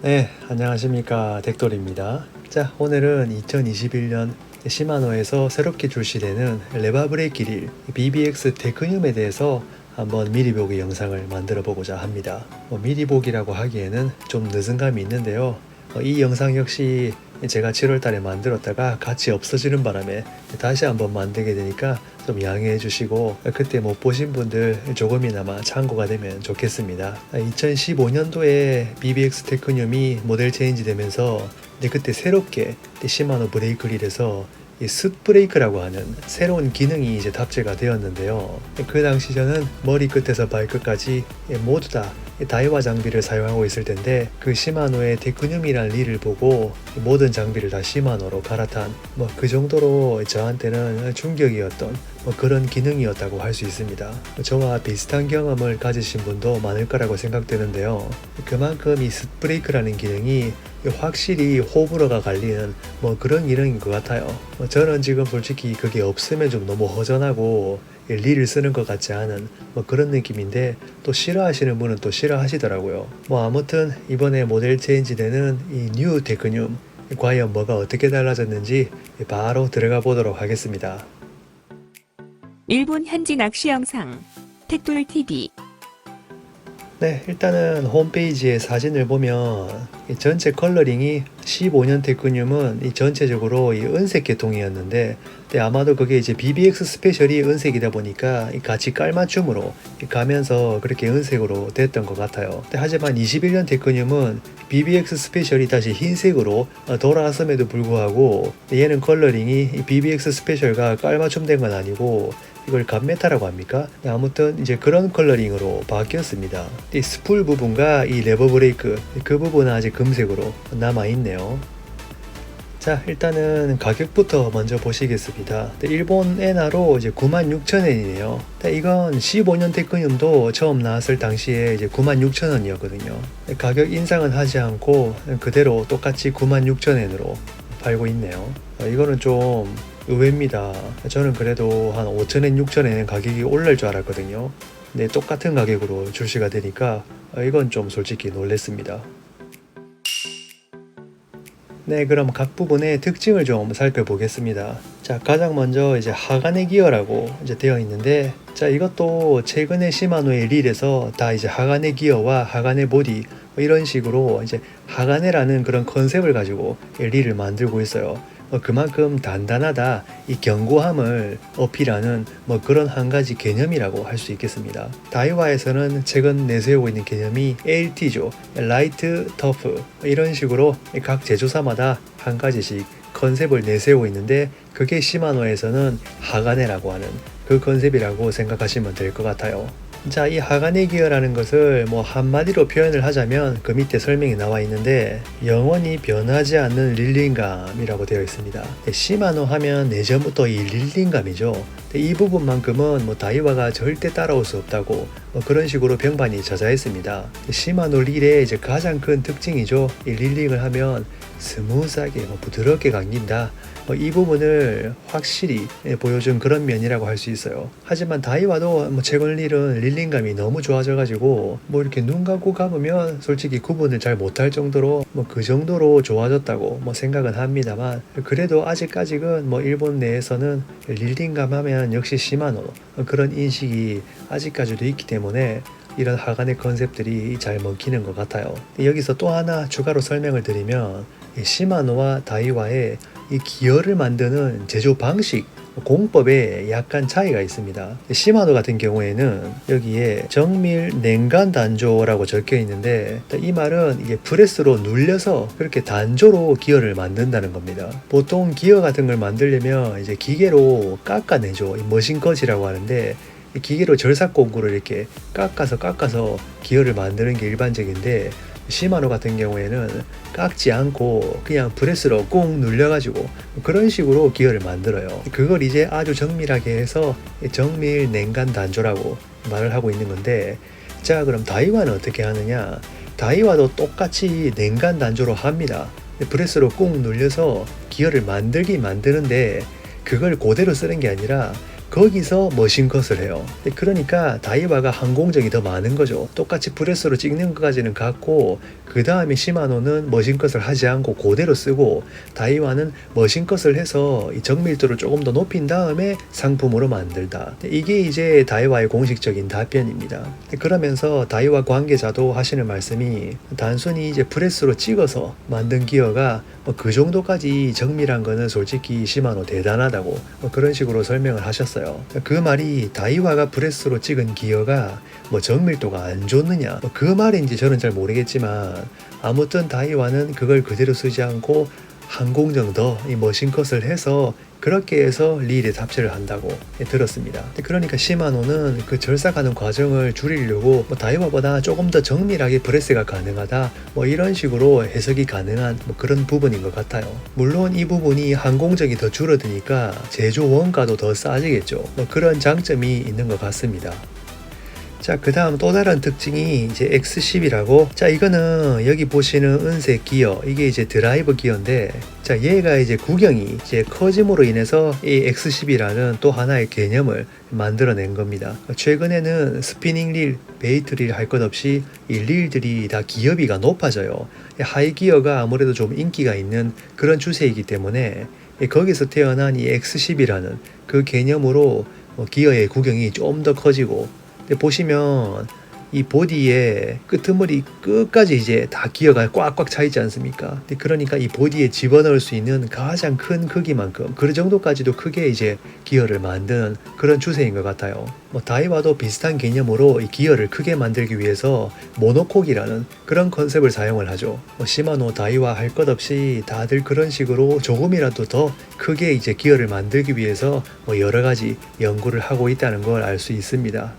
네, 안녕하십니까. 덱돌입니다. 자, 오늘은 2021년 시마노에서 새롭게 출시되는 레바브레이크 릴 BBX 테크늄에 대해서 한번 미리 보기 영상을 만들어 보고자 합니다. 미리 보기라고 하기에는 좀 늦은 감이 있는데요. 이 영상 역시 제가 7월 달에 만들었다가 같이 없어지는 바람에 다시 한번 만들게 되니까 좀 양해해 주시고 그때 못 보신 분들 조금이나마 참고가 되면 좋겠습니다. 2015년도에 BBX 테크늄이 모델 체인지 되면서 그때 새롭게 시마노 브레이크 릴에서 이 습 브레이크라고 하는 새로운 기능이 이제 탑재가 되었는데요. 그 당시 저는 머리 끝에서 발끝까지 모두 다 다이와 장비를 사용하고 있을 텐데 그 시마노의 테크늄이란 릴을 보고 모든 장비를 다 시마노로 갈아탄 그 정도로 저한테는 충격이었던 그런 기능이었다고 할 수 있습니다. 저와 비슷한 경험을 가지신 분도 많을 거라고 생각되는데요. 그만큼 이 습 브레이크라는 기능이 확실히 호불호가 갈리는 그런 기능인 것 같아요. 저는 지금 솔직히 그게 없으면 좀 너무 허전하고 릴을 쓰는 것 같지 않은 그런 느낌인데 또 싫어하시는 분은 또 싫어하시더라고요. 아무튼 이번에 모델 체인지 되는 이 뉴 테크늄 과연 뭐가 어떻게 달라졌는지 바로 들어가 보도록 하겠습니다. 일본 현지 낚시 영상 텍돌TV. 네, 일단은 홈페이지의 사진을 보면 이 전체 컬러링이 15년 테크늄은 이 전체적으로 이 은색 계통이었는데 아마도 그게 이제 BBX 스페셜이 은색이다 보니까 같이 깔맞춤으로 가면서 그렇게 은색으로 됐던 것 같아요. 하지만 21년 테크늄은 BBX 스페셜이 다시 흰색으로 돌아왔음에도 불구하고 얘는 컬러링이 BBX 스페셜과 깔맞춤된 건 아니고 이걸 감메타라고 합니까? 아무튼 이제 그런 컬러링으로 바뀌었습니다. 이 스풀 부분과 이 레버 브레이크 그 부분은 아직 금색으로 남아있네요. 자, 일단은 가격부터 먼저 보시겠습니다. 일본 엔화로 이제 96,000엔이네요. 이건 15년 테크늄도 처음 나왔을 당시에 이제 96,000원이었거든요. 가격 인상은 하지 않고 그대로 똑같이 96,000엔으로 팔고 있네요. 이거는 좀 의외입니다. 저는 그래도 한 5,000엔, 6,000엔 가격이 올릴 줄 알았거든요. 근데 똑같은 가격으로 출시가 되니까 이건 좀 솔직히 놀랬습니다. 네, 그럼 각 부분의 특징을 좀 살펴보겠습니다. 자, 가장 먼저 이제 하가네 기어라고 이제 되어 있는데, 자, 이것도 최근에 시마노의 릴에서 다 이제 하가네 기어와 하가네 보디 이런 식으로 이제 하가네라는 그런 컨셉을 가지고 릴을 만들고 있어요. 그만큼 단단하다, 이 견고함을 어필하는 그런 한 가지 개념이라고 할 수 있겠습니다. 다이와에서는 최근 내세우고 있는 개념이 LT죠. 라이트 터프 이런 식으로 각 제조사마다 한 가지씩 컨셉을 내세우고 있는데 그게 시마노에서는 하가네라고 하는 그 컨셉이라고 생각하시면 될 것 같아요. 자, 이 하가네 기어라는 것을 한마디로 표현을 하자면 그 밑에 설명이 나와 있는데 영원히 변하지 않는 릴링감이라고 되어 있습니다. 시마노 하면 예전부터 이 릴링감이죠. 이 부분만큼은 다이와가 절대 따라올 수 없다고 그런 식으로 평판이 자자했습니다. 시마노 릴의 이제 가장 큰 특징이죠. 이 릴링을 하면 스무스하게 부드럽게 감긴다. 이 부분을 확실히 보여준 그런 면이라고 할 수 있어요. 하지만 다이와도 최근 릴은 릴링감이 너무 좋아져가지고 이렇게 눈 감고 감으면 솔직히 구분을 잘 못할 정도로 그 정도로 좋아졌다고 생각은 합니다만 그래도 아직까지는 일본 내에서는 릴링감 하면 역시 시마노 그런 인식이 아직까지도 있기 때문에 이런 하간의 컨셉들이 잘 먹히는 것 같아요. 여기서 또 하나 추가로 설명을 드리면 시마노와 다이와의 이 기어를 만드는 제조 방식, 공법에 약간 차이가 있습니다. 시마노 같은 경우에는 여기에 정밀 냉간 단조라고 적혀 있는데 이 말은 이게 프레스로 눌려서 그렇게 단조로 기어를 만든다는 겁니다. 보통 기어 같은 걸 만들려면 이제 기계로 깎아내죠. 이 머신컷이라고 하는데 기계로 절삭공구를 이렇게 깎아서 기어를 만드는 게 일반적인데 시마노 같은 경우에는 깎지 않고 그냥 프레스로 꾹 눌려가지고 그런 식으로 기어를 만들어요. 그걸 이제 아주 정밀하게 해서 정밀 냉간 단조라고 말을 하고 있는 건데, 자, 그럼 다이와는 어떻게 하느냐? 다이와도 똑같이 냉간 단조로 합니다. 프레스로 꾹 눌려서 기어를 만들긴 만드는데 그걸 그대로 쓰는 게 아니라 거기서 머신컷을 해요. 그러니까 다이와가 항공정이 더 많은 거죠. 똑같이 프레스로 찍는 것까지는 같고 그 다음에 시마노는 머신컷을 하지 않고 그대로 쓰고 다이와는 머신컷을 해서 이 정밀도를 조금 더 높인 다음에 상품으로 만들다. 이게 이제 다이와의 공식적인 답변입니다. 그러면서 다이와 관계자도 하시는 말씀이 단순히 이제 프레스로 찍어서 만든 기어가 그 정도까지 정밀한 거는 솔직히 시마노 대단하다고 그런 식으로 설명을 하셨어요. 그 말이 다이와가 프레스로 찍은 기어가 정밀도가 안 좋느냐 그 말인지 저는 잘 모르겠지만 아무튼 다이와는 그걸 그대로 쓰지 않고 항공정 더 이 머신컷을 해서 그렇게 해서 릴에 탑재를 한다고 들었습니다. 그러니까 시마노는 그 절삭하는 과정을 줄이려고 다이와보다 조금 더 정밀하게 프레스가 가능하다 이런 식으로 해석이 가능한 그런 부분인 것 같아요. 물론 이 부분이 항공정이 더 줄어드니까 제조 원가도 더 싸지겠죠. 그런 장점이 있는 것 같습니다. 자, 그 다음 또 다른 특징이 이제 X10이라고. 자, 이거는 여기 보시는 은색 기어, 이게 이제 드라이브 기어인데, 자, 얘가 이제 구경이 이제 커짐으로 인해서 이 X10이라는 또 하나의 개념을 만들어낸 겁니다. 최근에는 스피닝 릴, 베이트 릴 할 것 없이 이 릴들이 다 기어비가 높아져요. 하이 기어가 아무래도 좀 인기가 있는 그런 추세이기 때문에 거기서 태어난 이 X10이라는 그 개념으로 기어의 구경이 좀 더 커지고, 보시면 이 보디의 끄트머리 끝까지 이제 다 기어가 꽉꽉 차 있지 않습니까? 그러니까 이 보디에 집어넣을 수 있는 가장 큰 크기만큼 그 정도까지도 크게 이제 기어를 만드는 그런 추세인 것 같아요. 다이와도 비슷한 개념으로 이 기어를 크게 만들기 위해서 모노콕이라는 그런 컨셉을 사용을 하죠. 시마노, 다이와 할 것 없이 다들 그런 식으로 조금이라도 더 크게 이제 기어를 만들기 위해서 여러 가지 연구를 하고 있다는 걸 알 수 있습니다.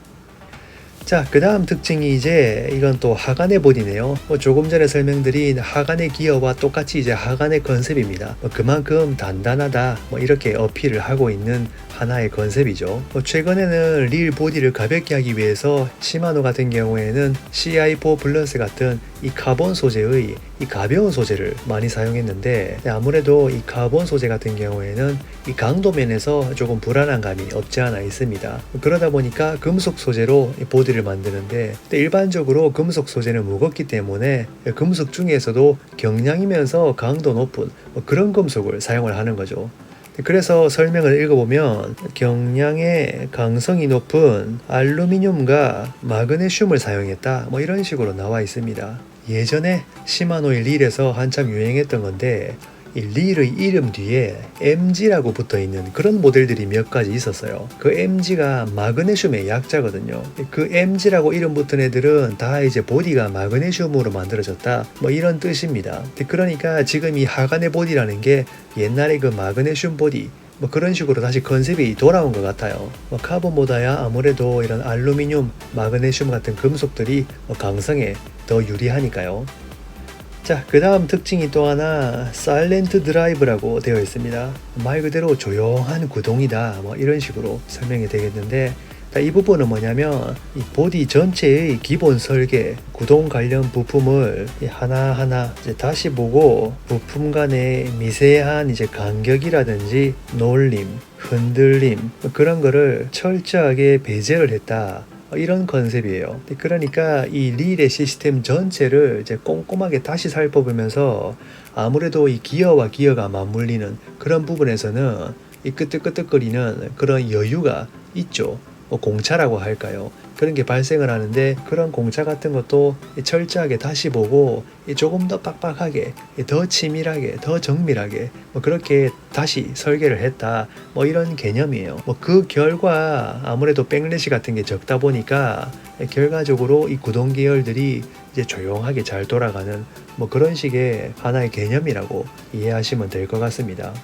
자, 그 다음 특징이 이제 이건 또 하간의 보디네요. 조금 전에 설명드린 하간의 기어와 똑같이 이제 하간의 컨셉입니다. 그만큼 단단하다 이렇게 어필을 하고 있는 하나의 컨셉이죠. 최근에는 릴 보디를 가볍게 하기 위해서 시마노 같은 경우에는 CI4 플러스 같은 이 카본 소재의 이 가벼운 소재를 많이 사용했는데 아무래도 이 카본 소재 같은 경우에는 이 강도 면에서 조금 불안한 감이 없지 않아 있습니다. 그러다 보니까 금속 소재로 이 보디를 만드는데 일반적으로 금속 소재는 무겁기 때문에 금속 중에서도 경량이면서 강도 높은 그런 금속을 사용을 하는 거죠. 그래서 설명을 읽어보면 경량의 강성이 높은 알루미늄과 마그네슘을 사용했다 이런 식으로 나와 있습니다. 예전에 시마노의 릴에서 한참 유행했던 건데 이 릴의 이름 뒤에 MG라고 붙어있는 그런 모델들이 몇 가지 있었어요. 그 MG가 마그네슘의 약자거든요. 그 MG라고 이름 붙은 애들은 다 이제 보디가 마그네슘으로 만들어졌다 이런 뜻입니다. 그러니까 지금 이 하간의 보디라는 게 옛날에 그 마그네슘 보디 그런 식으로 다시 컨셉이 돌아온 것 같아요. 카본보다야 아무래도 이런 알루미늄, 마그네슘 같은 금속들이 강성에 더 유리하니까요. 자, 그 다음 특징이 또 하나 사일렌트 드라이브라고 되어 있습니다. 말 그대로 조용한 구동이다 이런 식으로 설명이 되겠는데 이 부분은 뭐냐면 이 보디 전체의 기본 설계, 구동 관련 부품을 하나하나 이제 다시 보고 부품 간의 미세한 이제 간격이라든지 놀림, 흔들림 그런 거를 철저하게 배제를 했다. 이런 컨셉이에요. 그러니까 이 릴의 시스템 전체를 이제 꼼꼼하게 다시 살펴보면서 아무래도 이 기어와 기어가 맞물리는 그런 부분에서는 이 끄떡끄떡거리는 그런 여유가 있죠. 공차라고 할까요? 그런 게 발생을 하는데 그런 공차 같은 것도 철저하게 다시 보고 조금 더 빡빡하게, 더 치밀하게, 더 정밀하게 그렇게 다시 설계를 했다. 이런 개념이에요. 그 결과 아무래도 백래시 같은 게 적다 보니까 결과적으로 이 구동 계열들이 이제 조용하게 잘 돌아가는 그런 식의 하나의 개념이라고 이해하시면 될 것 같습니다.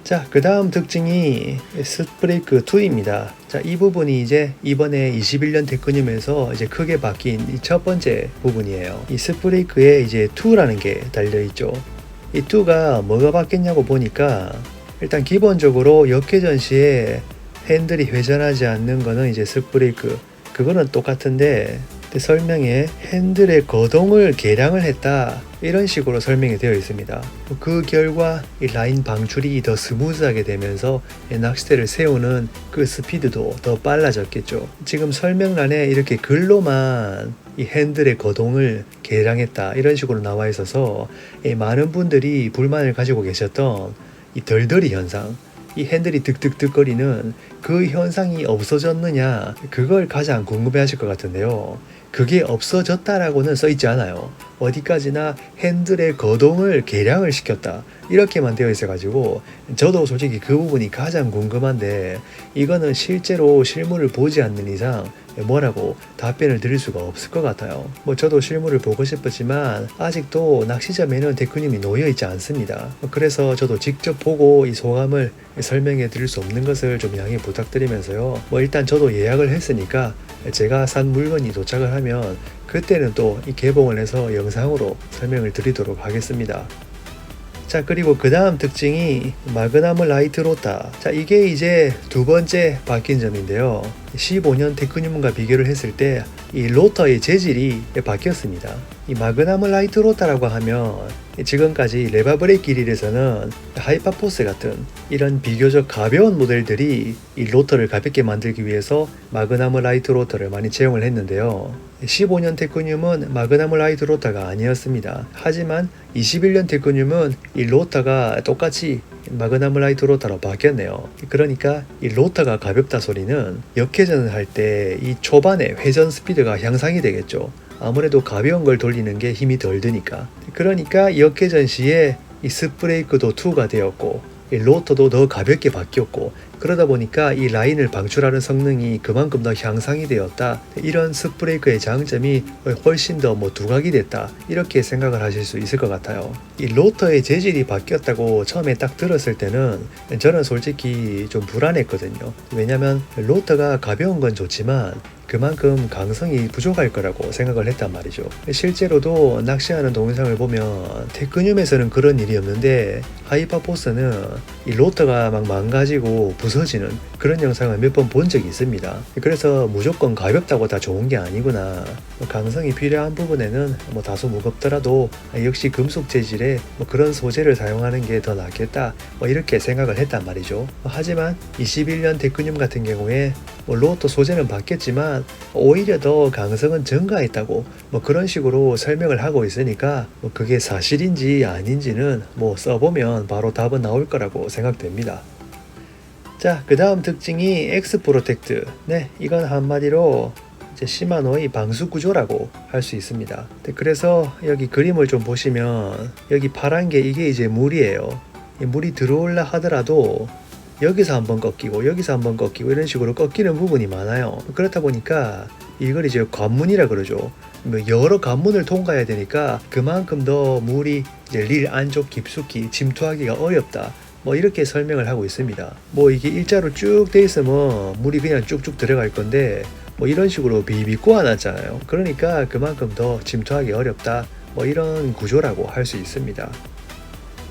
자, 그 다음 특징이 스프레이크 2입니다. 자, 이 부분이 이제 이번에 21년 테크늄에서 이제 크게 바뀐 이 첫 번째 부분이에요. 이 스프레이크에 이제 2라는 게 달려있죠. 이 2가 뭐가 바뀌었냐고 보니까 일단 기본적으로 역회전 시에 핸들이 회전하지 않는 거는 이제 스프레이크 그거는 똑같은데 설명에 핸들의 거동을 개량을 했다 이런 식으로 설명이 되어 있습니다. 그 결과 이 라인 방출이 더 스무스하게 되면서 낚싯대를 세우는 그 스피드도 더 빨라졌겠죠. 지금 설명란에 이렇게 글로만 이 핸들의 거동을 개량했다 이런 식으로 나와 있어서 많은 분들이 불만을 가지고 계셨던 이 덜덜이 현상, 이 핸들이 득득득거리는 그 현상이 없어졌느냐, 그걸 가장 궁금해 하실 것 같은데요. 그게 없어졌다라고는 써 있지 않아요. 어디까지나 핸들의 거동을 개량을 시켰다 이렇게만 되어 있어가지고 저도 솔직히 그 부분이 가장 궁금한데, 이거는 실제로 실물을 보지 않는 이상 뭐라고 답변을 드릴 수가 없을 것 같아요. 저도 실물을 보고 싶었지만 아직도 낚시점에는 데크님이 놓여 있지 않습니다. 그래서 저도 직접 보고 이 소감을 설명해 드릴 수 없는 것을 좀 양해 부탁드리면서요. 일단 저도 예약을 했으니까 제가 산 물건이 도착을 하면 그때는 또 이 개봉을 해서 영상으로 설명을 드리도록 하겠습니다. 자, 그리고 그 다음 특징이 마그나무 라이트 로타. 자, 이게 이제 두 번째 바뀐 점인데요. 15년 테크늄과 비교를 했을 때 이 로터의 재질이 바뀌었습니다. 이 마그나무 라이트 로타라고 하면 지금까지 레바브레이크 길이에서는 하이파포스 같은 이런 비교적 가벼운 모델들이 이 로터를 가볍게 만들기 위해서 마그나무 라이트 로터를 많이 채용을 했는데요. 15년 테크늄은 마그나무 라이트 로터가 아니었습니다. 하지만 21년 테크늄은 이 로터가 똑같이 마그나무 라이트 로터로 바뀌었네요. 그러니까 이 로터가 가볍다 소리는 역회전을 할 때 이 초반에 회전 스피드가 향상이 되겠죠. 아무래도 가벼운 걸 돌리는 게 힘이 덜 드니까. 그러니까 역회전 시에 이 스브레이크도 2가 되었고 이 로터도 더 가볍게 바뀌었고, 그러다 보니까 이 라인을 방출하는 성능이 그만큼 더 향상이 되었다. 이런 스브레이크의 장점이 훨씬 더 두각이 됐다 이렇게 생각을 하실 수 있을 것 같아요. 이 로터의 재질이 바뀌었다고 처음에 딱 들었을 때는 저는 솔직히 좀 불안했거든요. 왜냐면 로터가 가벼운 건 좋지만 그만큼 강성이 부족할 거라고 생각을 했단 말이죠. 실제로도 낚시하는 동영상을 보면 테크늄에서는 그런 일이 없는데 하이파포스는 이 로터가 막 망가지고 부서지는 그런 영상을 몇 번 본 적이 있습니다. 그래서 무조건 가볍다고 다 좋은 게 아니구나, 강성이 필요한 부분에는 다소 무겁더라도 역시 금속 재질의 그런 소재를 사용하는 게 더 낫겠다 이렇게 생각을 했단 말이죠. 하지만 21년 테크늄 같은 경우에 로터 소재는 바뀌었지만 오히려 더 강성은 증가했다고 그런 식으로 설명을 하고 있으니까 그게 사실인지 아닌지는 써보면 바로 답은 나올 거라고 생각됩니다. 자, 그 다음 특징이 엑스 프로텍트. 네, 이건 한마디로 이제 시마노의 방수 구조라고 할 수 있습니다. 그래서 여기 그림을 좀 보시면 여기 파란 게 이게 이제 물이에요. 물이 들어올라 하더라도 여기서 한번 꺾이고 여기서 한번 꺾이고 이런 식으로 꺾이는 부분이 많아요. 그렇다 보니까 이걸 이제 관문이라 그러죠. 여러 관문을 통과해야 되니까 그만큼 더 물이 이제 릴 안쪽 깊숙이 침투하기가 어렵다, 이렇게 설명을 하고 있습니다. 이게 일자로 쭉 돼 있으면 물이 그냥 쭉쭉 들어갈 건데 이런 식으로 비비 꼬아놨잖아요. 그러니까 그만큼 더 침투하기 어렵다, 이런 구조라고 할 수 있습니다.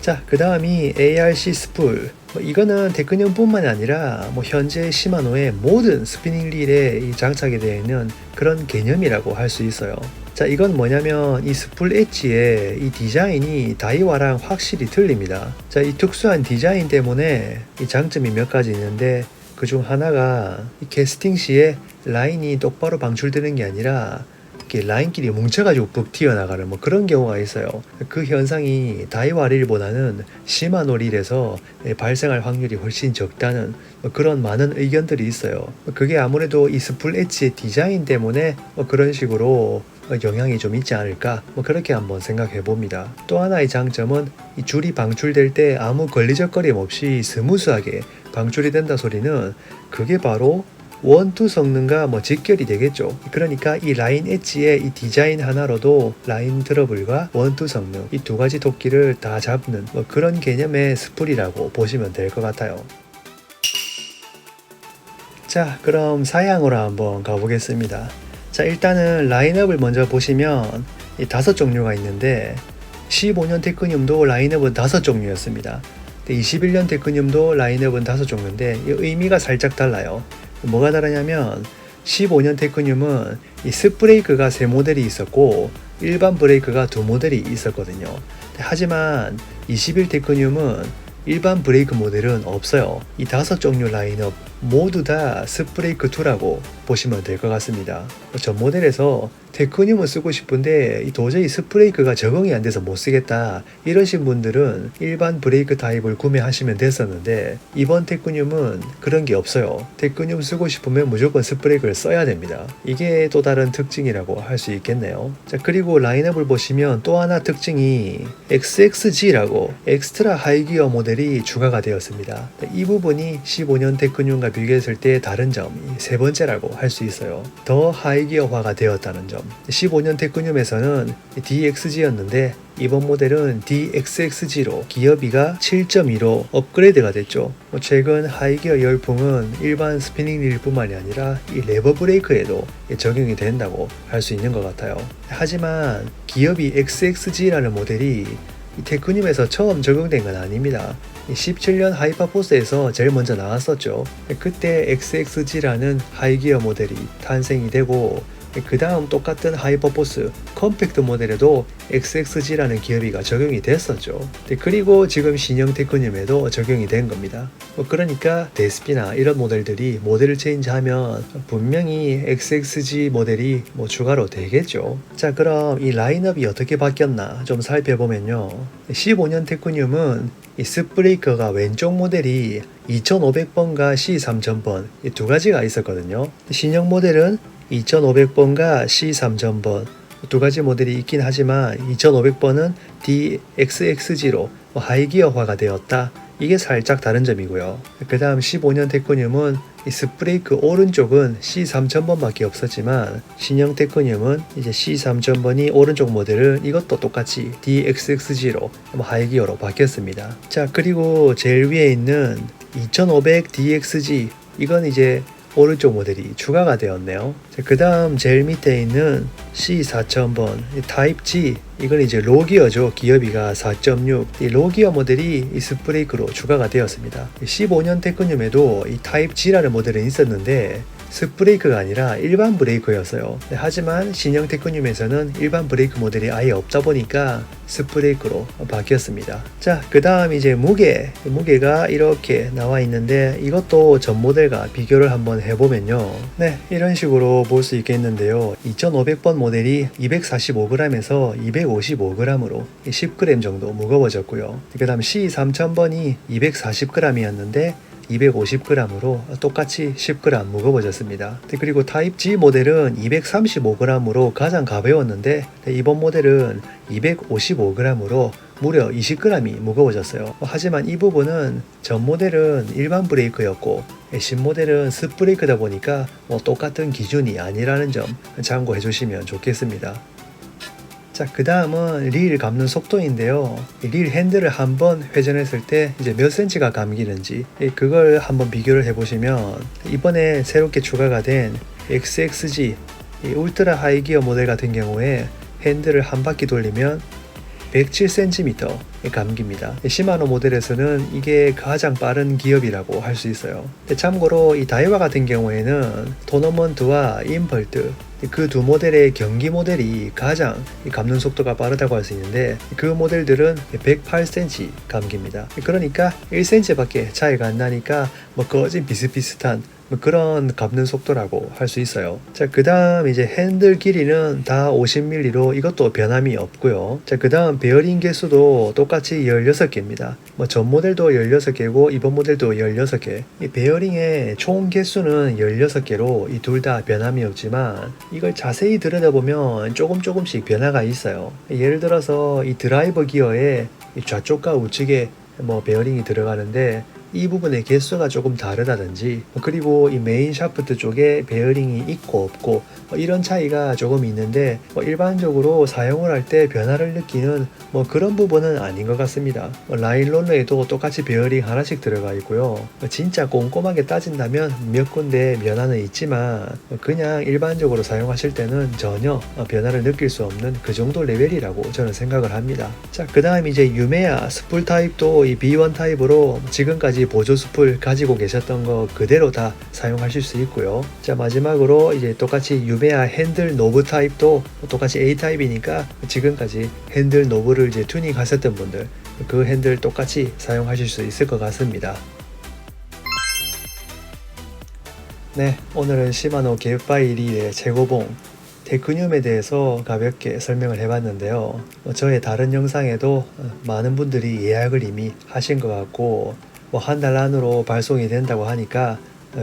자, 그 다음이 ARC 스풀. 이거는 테크늄 뿐만이 아니라 현재 시마노의 모든 스피닝 릴에 장착이 되어 있는 그런 개념이라고 할 수 있어요. 자, 이건 뭐냐면 이 스풀 엣지의 이 디자인이 다이와랑 확실히 틀립니다. 자, 이 특수한 디자인 때문에 이 장점이 몇 가지 있는데 그 중 하나가 이 캐스팅 시에 라인이 똑바로 방출되는 게 아니라 이렇게 라인끼리 뭉쳐가지고 푹 튀어나가는 그런 경우가 있어요. 그 현상이 다이와 릴보다는 시마노 릴에서 발생할 확률이 훨씬 적다는 그런 많은 의견들이 있어요. 그게 아무래도 이 스풀 엣지의 디자인 때문에 그런 식으로 영향이 좀 있지 않을까, 그렇게 한번 생각해 봅니다. 또 하나의 장점은 이 줄이 방출될 때 아무 걸리적거림 없이 스무스하게 방출이 된다 소리는 그게 바로 원투 성능과 직결이 되겠죠. 그러니까 이 라인 엣지의 이 디자인 하나로도 라인 트러블과 원투 성능, 이 두 가지 도끼를 다 잡는 그런 개념의 스풀이라고 보시면 될 것 같아요. 자, 그럼 사양으로 한번 가보겠습니다. 자, 일단은 라인업을 먼저 보시면 이 5종류가 있는데 15년 테크늄도 라인업은 5종류였습니다. 21년 테크늄도 라인업은 5종류인데 이 의미가 살짝 달라요. 뭐가 다르냐면 15년 테크늄은 이 스브레이크가 3모델이 있었고 일반 브레이크가 2모델이 있었거든요. 하지만 21 테크늄은 일반 브레이크 모델은 없어요. 이 5종류 라인업 모두 다 스브레이크 2라고 보시면 될 것 같습니다. 전 모델에서 테크늄을 쓰고 싶은데 도저히 스브레이크가 적응이 안 돼서 못 쓰겠다 이러신 분들은 일반 브레이크 타입을 구매하시면 됐었는데 이번 테크늄은 그런 게 없어요. 테크늄 쓰고 싶으면 무조건 스브레이크를 써야 됩니다. 이게 또 다른 특징이라고 할 수 있겠네요. 자, 그리고 라인업을 보시면 또 하나 특징이 XXG라고 엑스트라 하이기어 모델이 추가가 되었습니다. 이 부분이 15년 테크늄과 비교했을 때 다른 점이 세 번째라고 할 수 있어요. 더 하이기어화가 되었다는 점. 15년 테크늄에서는 DXG였는데 이번 모델은 DXXG로 기어비가 7.2로 업그레이드가 됐죠. 최근 하이기어 열풍은 일반 스피닝 릴 뿐만이 아니라 이 레버 브레이크에도 적용이 된다고 할 수 있는 것 같아요. 하지만 기어비 XXG라는 모델이 이 테크늄에서 처음 적용된 건 아닙니다. 17년 하이퍼포스에서 제일 먼저 나왔었죠. 그때 XXG라는 하이기어 모델이 탄생이 되고 그 다음 똑같은 하이퍼포스 컴팩트 모델에도 XXG라는 기어비가 적용이 됐었죠. 그리고 지금 신형 테크늄에도 적용이 된 겁니다. 그러니까 데스피나 이런 모델들이 모델을 체인지하면 분명히 XXG 모델이 추가로 되겠죠. 자, 그럼 이 라인업이 어떻게 바뀌었나 좀 살펴보면요. 15년 테크늄은 이 스브레이크가 왼쪽 모델이 2500번과 C3000번 이 두 가지가 있었거든요. 신형 모델은 2500번과 C3000번 두 가지 모델이 있긴 하지만 2500번은 DXXG로 하이기어화가 되었다. 이게 살짝 다른 점이고요. 그 다음 15년 테크늄은 이 스브레이크 오른쪽은 C3000번 밖에 없었지만 신형 테크늄은 이제 C3000번이 오른쪽 모델은 이것도 똑같이 DXXG로 하이기어로 바뀌었습니다. 자, 그리고 제일 위에 있는 2500 DXG 이건 이제 오른쪽 모델이 추가가 되었네요. 그 다음 제일 밑에 있는 C4000번 타입 G 이건 이제 로기어죠. 기어비가 4.6 이 로기어 모델이 이 스브레이크로 추가가 되었습니다. 15년 테크늄에도 이 타입 G라는 모델은 있었는데 스브레이크가 아니라 일반 브레이크였어요. 하지만 신형 테크늄에서는 일반 브레이크 모델이 아예 없다 보니까 스브레이크로 바뀌었습니다. 자, 그 다음 이제 무게가 이렇게 나와 있는데 이것도 전 모델과 비교를 한번 해보면요. 네, 이런 식으로 볼 수 있겠는데요. 2500번 모델이 245g에서 255g으로 10g 정도 무거워졌고요. 그 다음 C3000번이 240g이었는데 250g으로 똑같이 10g 무거워졌습니다. 그리고 타입 G 모델은 235g으로 가장 가벼웠는데 이번 모델은 255g으로 무려 20g이 무거워졌어요. 하지만 이 부분은 전 모델은 일반 브레이크였고 신모델은 스브레이크다 보니까 똑같은 기준이 아니라는 점 참고해 주시면 좋겠습니다. 자, 그 다음은 릴 감는 속도인데요. 릴 핸들을 한번 회전했을 때 이제 몇 cm가 감기는지 그걸 한번 비교를 해보시면 이번에 새롭게 추가가 된 XXG 울트라 하이기어 모델 같은 경우에 핸들을 한 바퀴 돌리면 107cm 감깁니다. 시마노 모델에서는 이게 가장 빠른 기업이라고 할 수 있어요. 참고로 이 다이와 같은 경우에는 토너먼트와 임펄트 그 두 모델의 경기 모델이 가장 감는 속도가 빠르다고 할 수 있는데 그 모델들은 108cm 감깁니다. 그러니까 1cm 밖에 차이가 안 나니까 거진 비슷비슷한 그런 감는 속도라고 할 수 있어요. 자, 그 다음 이제 핸들 길이는 다 50mm로 이것도 변함이 없고요. 자, 그 다음 베어링 개수도 똑같이 16개입니다. 전 모델도 16개고 이번 모델도 16개. 이 베어링의 총 개수는 16개로 이 둘 다 변함이 없지만 이걸 자세히 들여다보면 조금씩 변화가 있어요. 예를 들어서 이 드라이버 기어에 이 좌쪽과 우측에 베어링이 들어가는데 이 부분의 개수가 조금 다르다든지 그리고 이 메인 샤프트 쪽에 베어링이 있고 없고 이런 차이가 조금 있는데 일반적으로 사용을 할 때 변화를 느끼는 그런 부분은 아닌 것 같습니다. 라인 롤러에도 똑같이 베어링 하나씩 들어가 있고요. 진짜 꼼꼼하게 따진다면 몇 군데 변화는 있지만 그냥 일반적으로 사용하실 때는 전혀 변화를 느낄 수 없는 그 정도 레벨이라고 저는 생각을 합니다. 자, 그 다음 이제 유메야 스풀 타입도 이 B1 타입으로 지금까지 전기 보조 숲을 가지고 계셨던 거 그대로 다 사용하실 수 있고요. 자, 마지막으로 이제 똑같이 유메아 핸들 노브 타입도 똑같이 A 타입이니까 지금까지 핸들 노브를 이제 튜닝 하셨던 분들 그 핸들 똑같이 사용하실 수 있을 것 같습니다. 네, 오늘은 시마노 겟바이 릴의 최고봉 테크늄에 대해서 가볍게 설명을 해봤는데요. 저의 다른 영상에도 많은 분들이 예약을 이미 하신 것 같고 한 달 안으로 발송이 된다고 하니까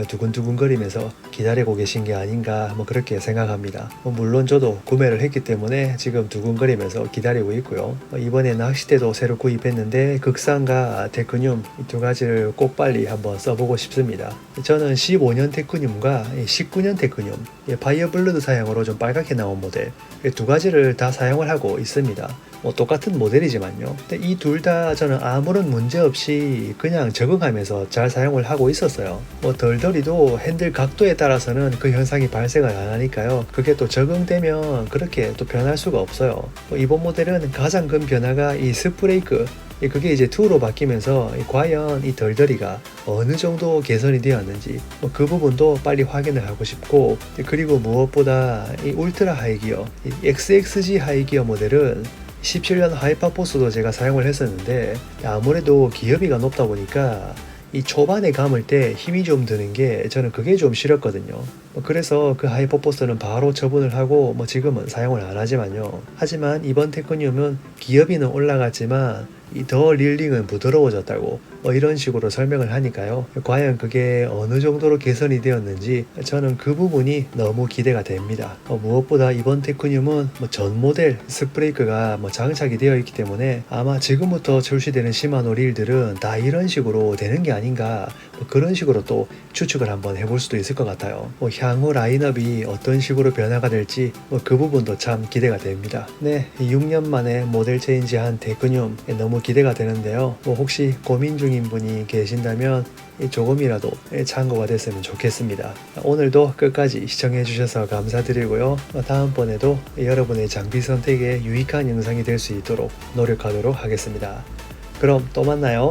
두근두근거리면서 기다리고 계신 게 아닌가 그렇게 생각합니다. 물론 저도 구매를 했기 때문에 지금 두근거리면서 기다리고 있고요. 이번에 낚싯대도 새로 구입했는데 극상과 테크늄 이 두 가지를 꼭 빨리 한번 써보고 싶습니다. 저는 15년 테크늄과 19년 테크늄 바이어블러드 사양으로 좀 빨갛게 나온 모델 두 가지를 다 사용을 하고 있습니다. 똑같은 모델이지만요. 근데 이 둘 다 저는 아무런 문제 없이 그냥 적응하면서 잘 사용을 하고 있었어요. 덜덜이도 핸들 각도에 따라서는 그 현상이 발생을 안 하니까요. 그게 또 적응되면 그렇게 또 변할 수가 없어요. 이번 모델은 가장 큰 변화가 이 스프레이크 그게 이제 2로 바뀌면서 과연 이 덜덜이가 어느 정도 개선이 되었는지 그 부분도 빨리 확인을 하고 싶고, 그리고 무엇보다 이 울트라 하이기어 이 XXG 하이기어 모델은 17년 하이파포스도 제가 사용을 했었는데 아무래도 기어비가 높다 보니까 이 초반에 감을 때 힘이 좀 드는 게 저는 그게 좀 싫었거든요. 그래서 그 하이퍼포스는 바로 처분을 하고 지금은 사용을 안 하지만요. 하지만 이번 테크늄은 기어비는 올라갔지만 이 더 릴링은 부드러워졌다고 이런 식으로 설명을 하니까요. 과연 그게 어느 정도로 개선이 되었는지 저는 그 부분이 너무 기대가 됩니다. 무엇보다 이번 테크늄은 전 모델 스프레이크가 장착이 되어 있기 때문에 아마 지금부터 출시되는 시마노 릴들은 다 이런 식으로 되는 게 아닌가 그런 식으로 또 추측을 한번 해볼 수도 있을 것 같아요. 향후 라인업이 어떤 식으로 변화가 될지 그 부분도 참 기대가 됩니다. 네, 6년 만에 모델 체인지한 테크늄 너무 기대가 되는데요. 혹시 고민 중인 분이 계신다면 조금이라도 참고가 됐으면 좋겠습니다. 오늘도 끝까지 시청해 주셔서 감사드리고요. 다음번에도 여러분의 장비 선택에 유익한 영상이 될 수 있도록 노력하도록 하겠습니다. 그럼 또 만나요.